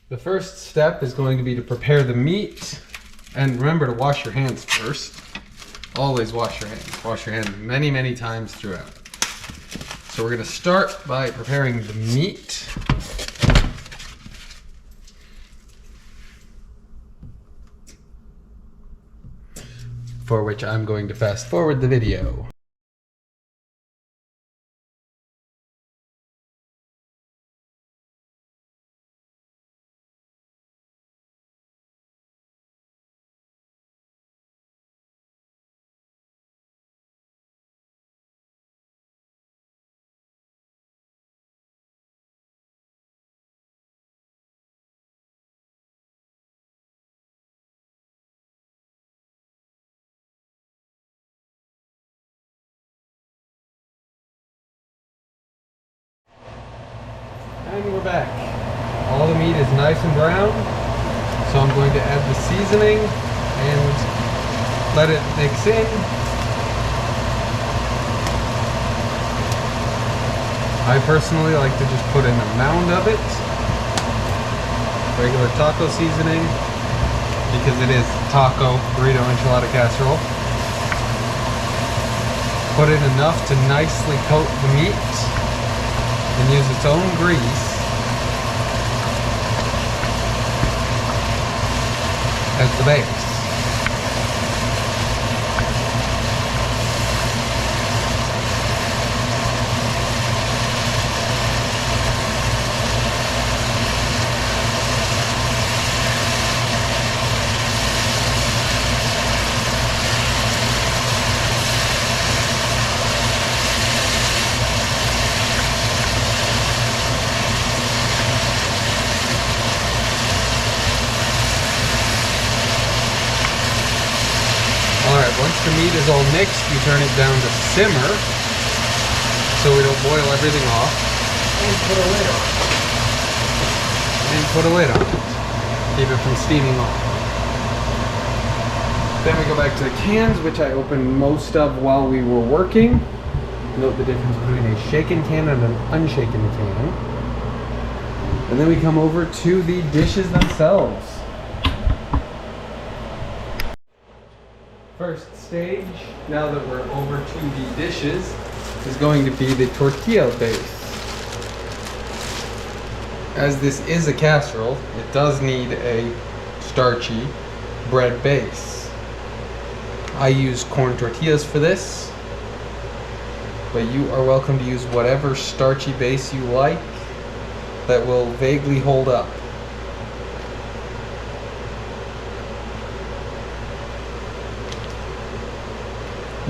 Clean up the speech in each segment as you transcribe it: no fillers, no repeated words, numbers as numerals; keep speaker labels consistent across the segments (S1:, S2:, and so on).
S1: The first step is going to be to prepare the meat. And remember to wash your hands first. Always wash your hands. Wash your hands many, many times throughout. So we're going to start by preparing the meat. For which I'm going to fast forward the video. And we're back. All the meat is nice and brown, so I'm going to add the seasoning and let it mix in. I personally like to just put in a mound of it. Regular taco seasoning, because it is taco, burrito, enchilada casserole. Put in enough to nicely coat the meat and use its own grease as the base. Once the meat is all mixed, you turn it down to simmer so we don't boil everything off. And put a lid on it. And put a lid on it. Keep it from steaming off. Then we go back to the cans, which I opened most of while we were working. Note the difference between a shaken can and an unshaken can. And then we come over to the dishes themselves. First stage, now that we're over to the dishes, is going to be the tortilla base. As this is a casserole, it does need a starchy bread base. I use corn tortillas for this, but you are welcome to use whatever starchy base you like that will vaguely hold up.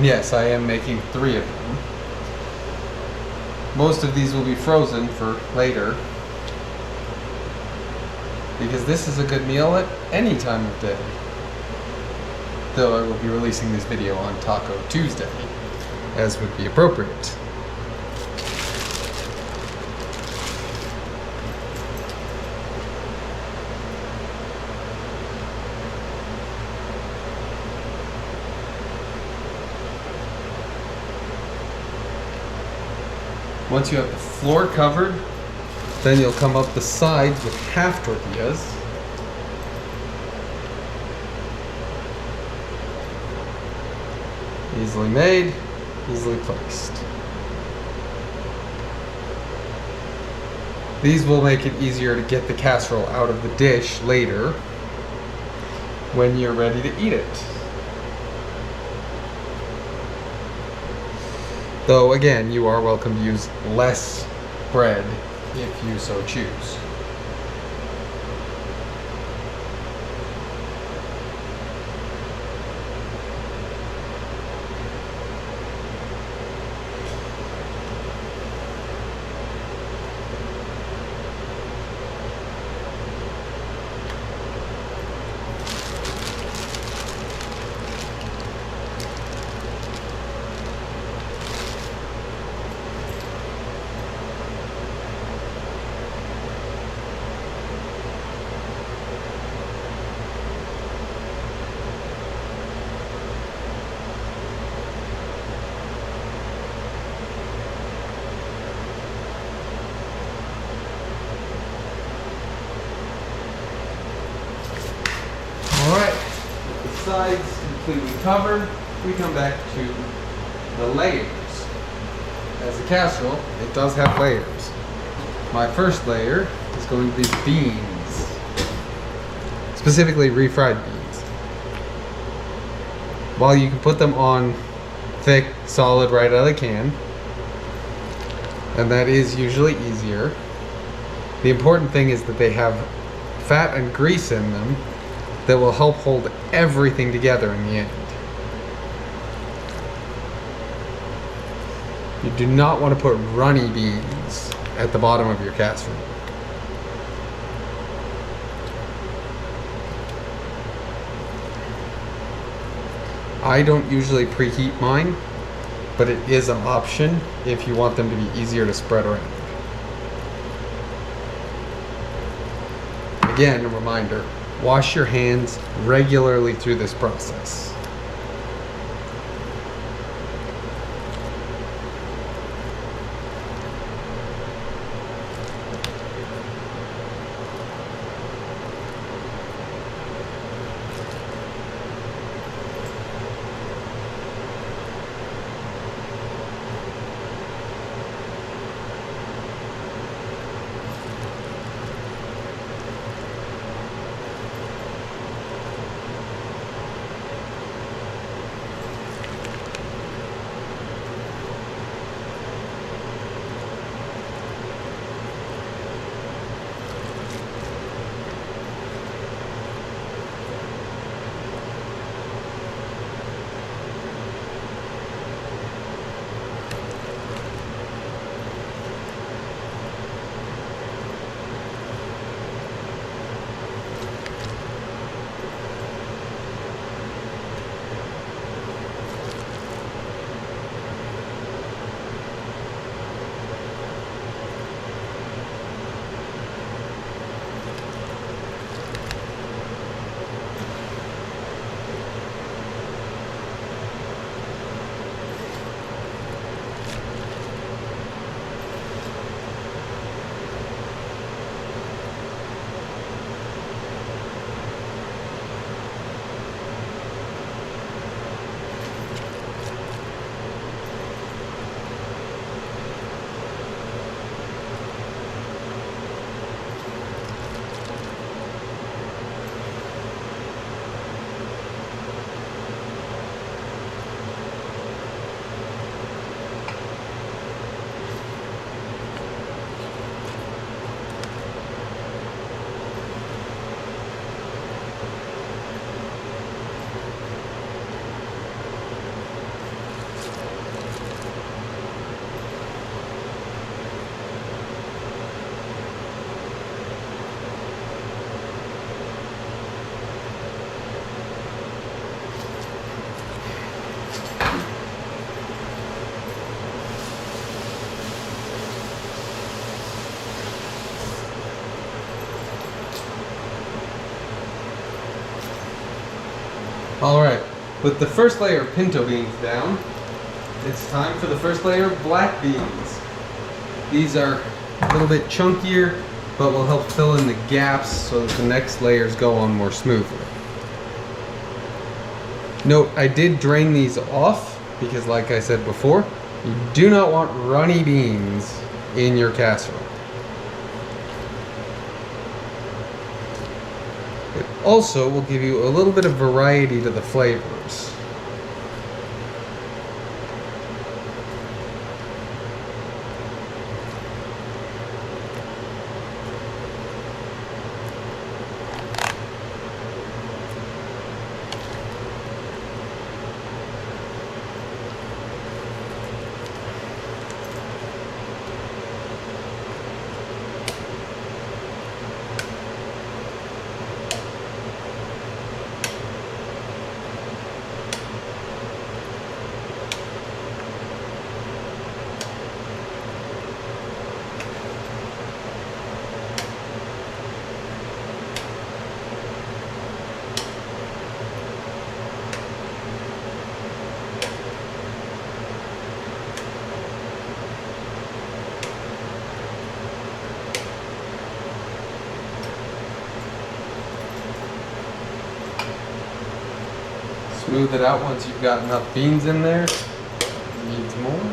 S1: Yes, I am making 3 of them. Most of these will be frozen for later, because this is a good meal at any time of day. Though I will be releasing this video on Taco Tuesday, as would be appropriate. Once you have the floor covered, then you'll come up the sides with half tortillas. Easily made, easily placed. These will make it easier to get the casserole out of the dish later when you're ready to eat it. Though again, you are welcome to use less bread if you so choose. Alright, with the sides completely covered, we come back to the layers. As a casserole, it does have layers. My first layer is going to be beans, specifically refried beans. While you can put them on thick, solid right out of the can, and that is usually easier, the important thing is that they have fat and grease in them that will help hold everything together in the end. You do not want to put runny beans at the bottom of your casserole. I don't usually preheat mine, but it is an option if you want them to be easier to spread around. Again, a reminder, wash your hands regularly through this process. Alright, with the first layer of pinto beans down, it's time for the first layer of black beans. These are a little bit chunkier, but will help fill in the gaps so that the next layers go on more smoothly. Note, I did drain these off because, like I said before, you do not want runny beans in your casserole. It also will give you a little bit of variety to the flavors. Smooth it out once you've got enough beans in there. Needs more.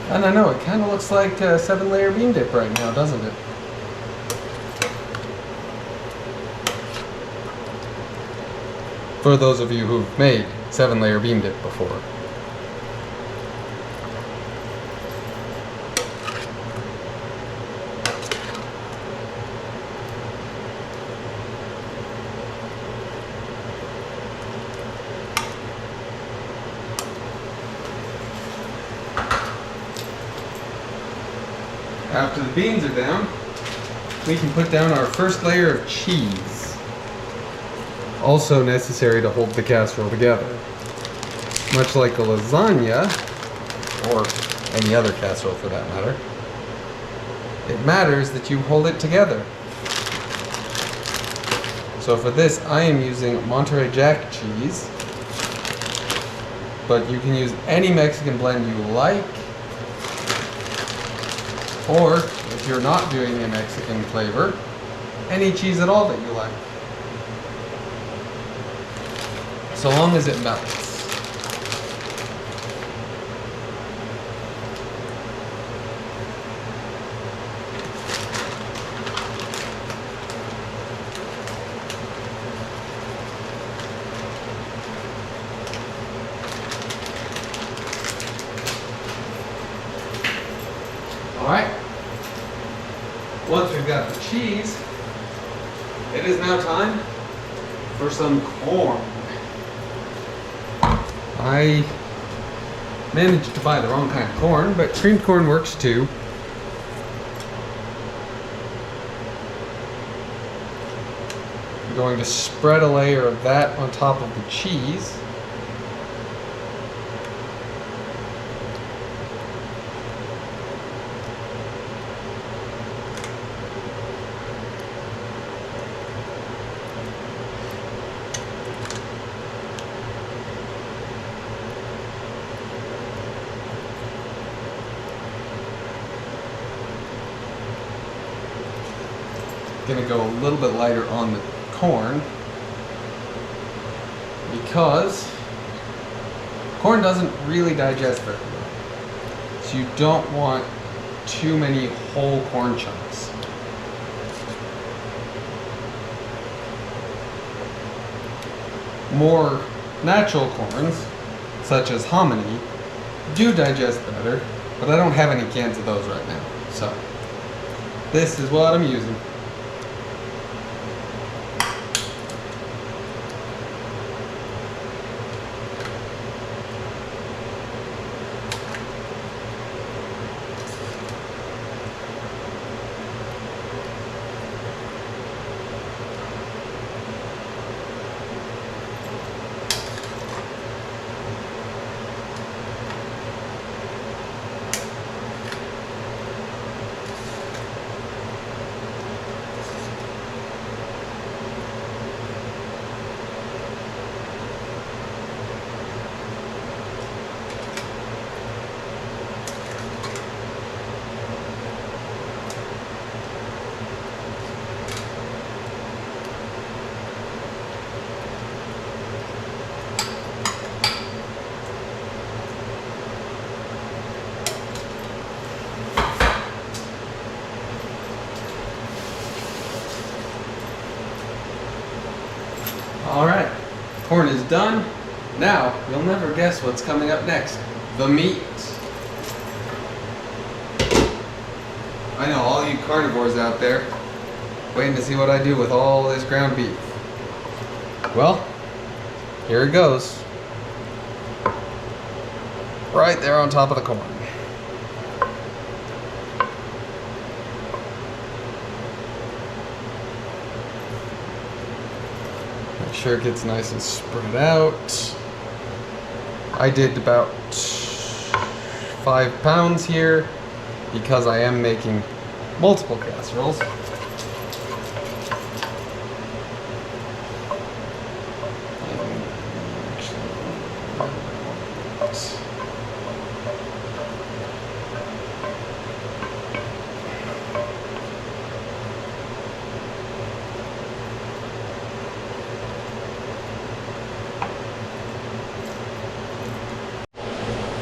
S1: And I know, it kind of looks like a 7-layer bean dip right now, doesn't it? For those of you who've made 7-layer bean dip before. After the beans are down, we can put down our first layer of cheese. Also necessary to hold the casserole together. Much like a lasagna, or any other casserole for that matter, it matters that you hold it together. So for this, I am using Monterey Jack cheese, but you can use any Mexican blend you like. Or, if you're not doing a Mexican flavor, any cheese at all that you like. So long as it melts. Alright, once we've got the cheese, it is now time for some corn. I managed to buy the wrong kind of corn, but creamed corn works too. I'm going to spread a layer of that on top of the cheese. Gonna go a little bit lighter on the corn because corn doesn't really digest very well. So you don't want too many whole corn chunks. More natural corns, such as hominy, do digest better, but I don't have any cans of those right now. So this is what I'm using. Alright, corn is done. Now, you'll never guess what's coming up next. The meat. I know, all you carnivores out there, waiting to see what I do with all this ground beef. Well, here it goes. Right there on top of the corn. Make sure it gets nice and spread out. I did about 5 pounds here because I am making multiple casseroles.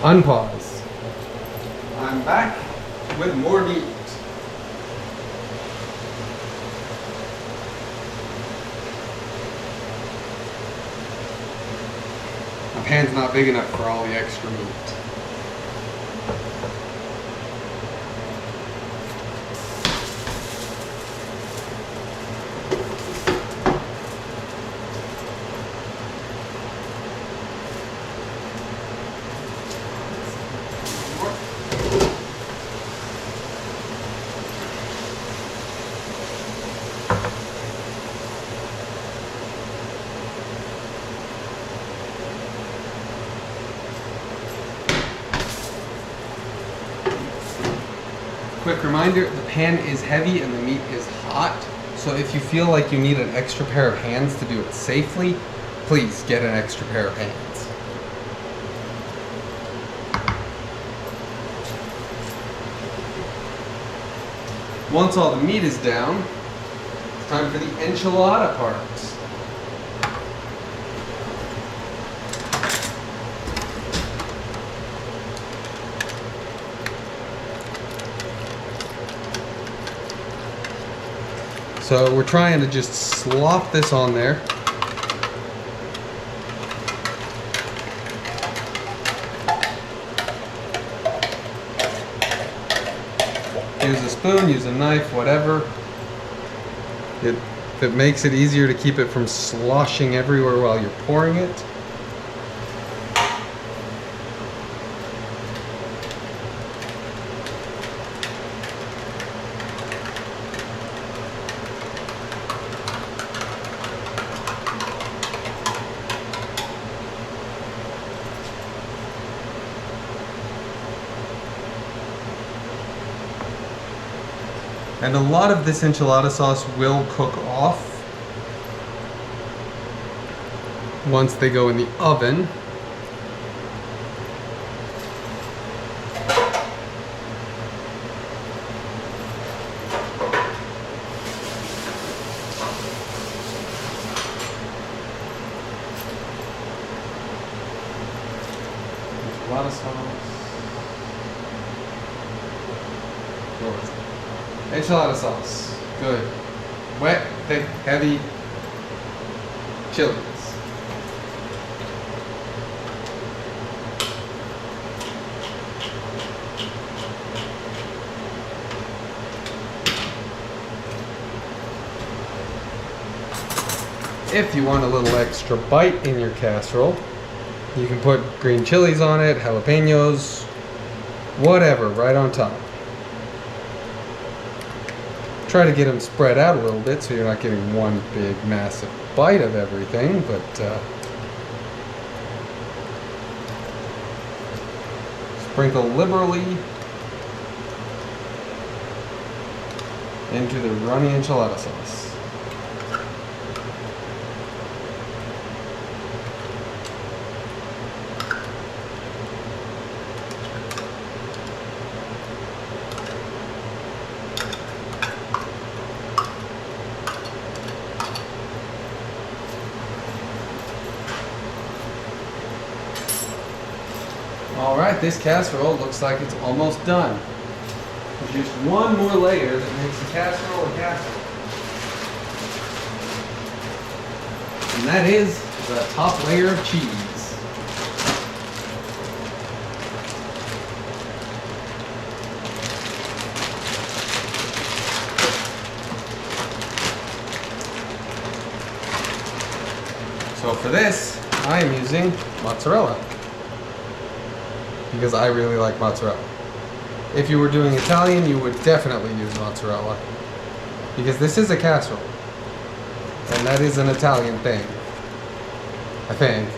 S1: Unpause. I'm back with more meat. My pan's not big enough for all the extra meat. Quick reminder, the pan is heavy and the meat is hot, so if you feel like you need an extra pair of hands to do it safely, please get an extra pair of hands. Once all the meat is down, it's time for the enchilada part. So we're trying to just slop this on there. Use a spoon, use a knife, whatever. It makes it easier to keep it from sloshing everywhere while you're pouring it. And a lot of this enchilada sauce will cook off once they go in the oven. Enchilada sauce. Enchilada sauce. Good. Wet, thick, heavy chilies. If you want a little extra bite in your casserole, you can put green chilies on it, jalapenos, whatever, right on top. Try to get them spread out a little bit so you're not getting one big massive bite of everything, but sprinkle liberally into the runny enchilada sauce. Alright, this casserole looks like it's almost done. There's just one more layer that makes the casserole a casserole. And that is the top layer of cheese. So for this, I am using mozzarella, because I really like mozzarella. If you were doing Italian, you would definitely use mozzarella, because this is a casserole, and that is an Italian thing, I think.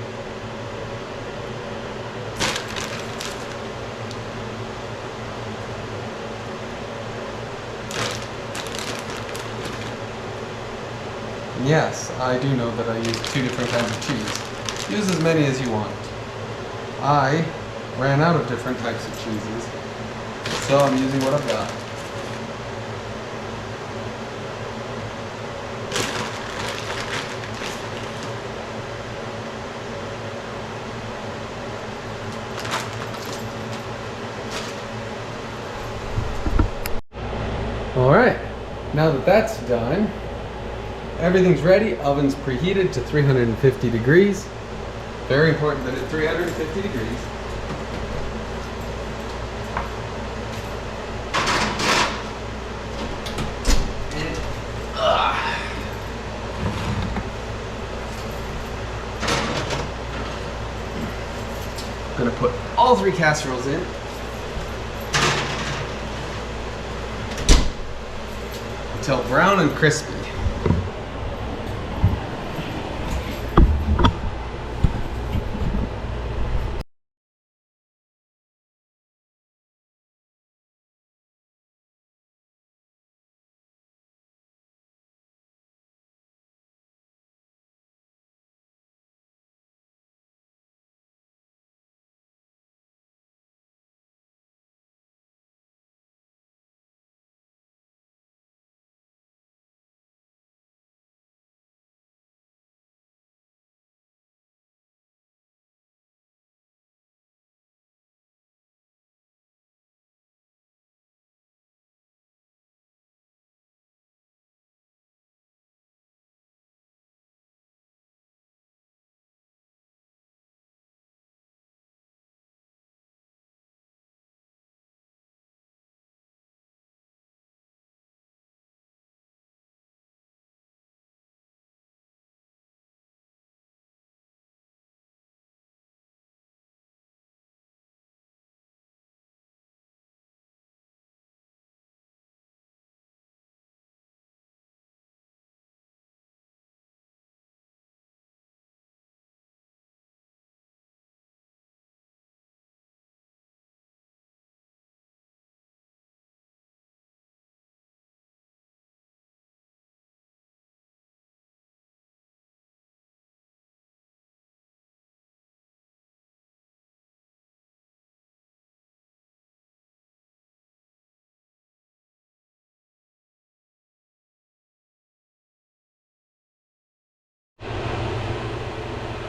S1: And yes, I do know that I use 2 different kinds of cheese. Use as many as you want. I ran out of different types of cheeses, so I'm using what I've got. All right, now that that's done, everything's ready. Oven's preheated to 350 degrees. Very important that it's 350 degrees. I'm gonna put all 3 casseroles in. Until brown and crispy.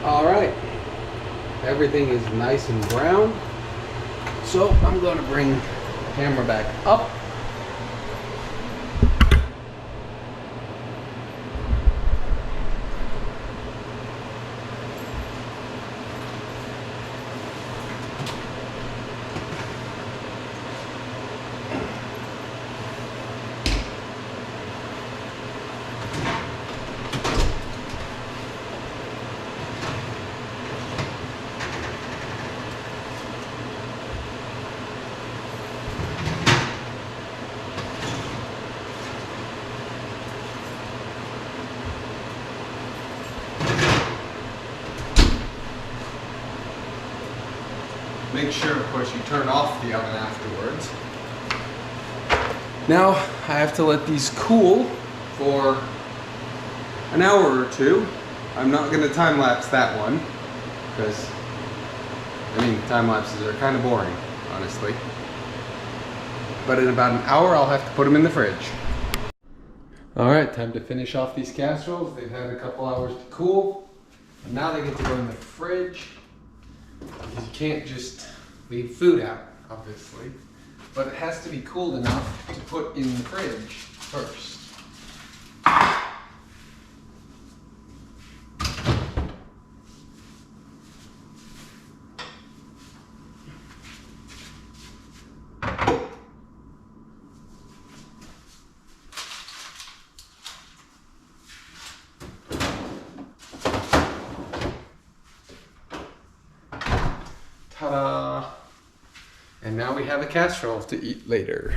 S1: All right, everything is nice and brown. So I'm going to bring the camera back up. Make sure, of course, you turn off the oven afterwards. Now, I have to let these cool for an hour or 2. I'm not going to time lapse that one, because, time lapses are kind of boring, honestly. But in about an hour, I'll have to put them in the fridge. All right, time to finish off these casseroles. They've had a couple hours to cool. And now they get to go in the fridge. Because you can't just leave food out, obviously. But it has to be cooled enough to put in the fridge first. Ta-da! And now we have a casserole to eat later.